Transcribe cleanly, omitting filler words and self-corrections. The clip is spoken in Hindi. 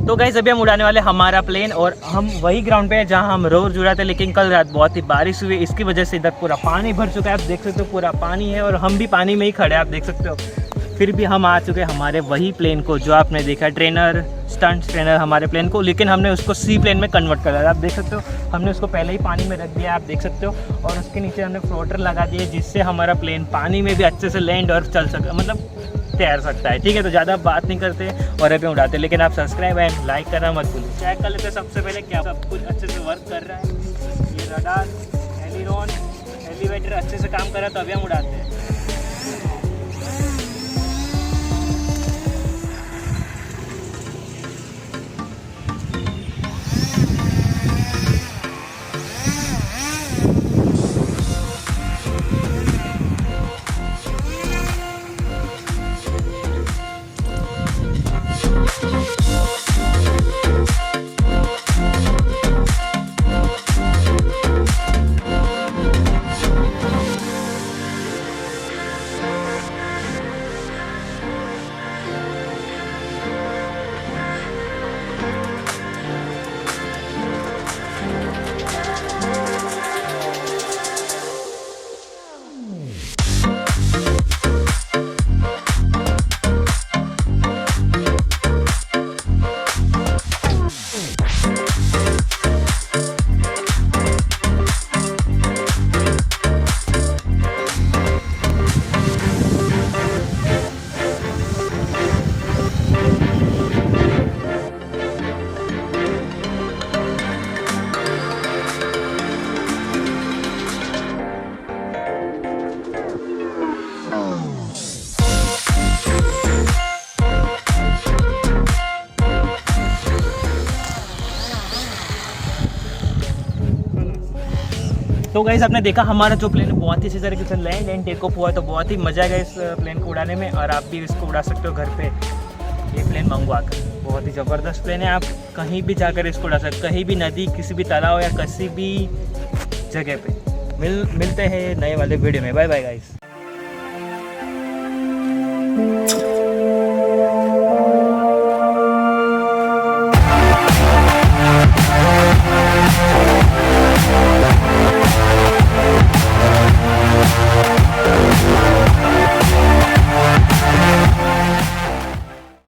तो गाइस अभी हम उड़ाने वाले हमारा प्लेन और हम वही ग्राउंड पे हैं जहां हम रोज उड़ाते, लेकिन कल रात बहुत ही बारिश हुई, इसकी वजह से इधर पूरा पानी भर चुका है। आप देख सकते हो पूरा पानी है और हम भी पानी में ही खड़े हैं, आप देख सकते हो। फिर भी हम आ चुके हैं हमारे वही प्लेन को जो आपने देखा, ट्रेनर स्टंट ट्रेनर हमारे प्लेन को, लेकिन हमने उसको सी प्लेन में कन्वर्ट कर दिया। आप देख सकते हो हमने उसको पहले ही पानी में रख दिया, आप देख सकते हो। और उसके नीचे हमने फ्लोटर लगा दिए जिससे हमारा प्लेन पानी में भी अच्छे से लैंड और चल सके, मतलब तैर सकता है। ठीक है, तो ज़्यादा बात नहीं करते और अभी उड़ाते, लेकिन आप सब्सक्राइब एंड लाइक करना मत भूलिए। चेक कर लेते सबसे पहले क्या सब कुछ अच्छे से वर्क कर रहा है। ये रडार, एलिरोन, एलिवेटर अच्छे से काम कर रहा है, तो अभी हम उड़ाते हैं। तो गाइस आपने देखा हमारा जो प्लेन बहुत ही अच्छी तरीके से लैंड एंड टेक ऑफ हुआ है, तो बहुत ही मजा आएगा इस प्लेन को उड़ाने में। और आप भी इसको उड़ा सकते हो घर पे ये प्लेन मंगवा कर। बहुत ही ज़बरदस्त प्लेन है, आप कहीं भी जाकर इसको उड़ा सकते, कहीं भी नदी, किसी भी तालाब या किसी भी जगह पे। मिलते हैं नए वाले वीडियो में। Bye bye guys.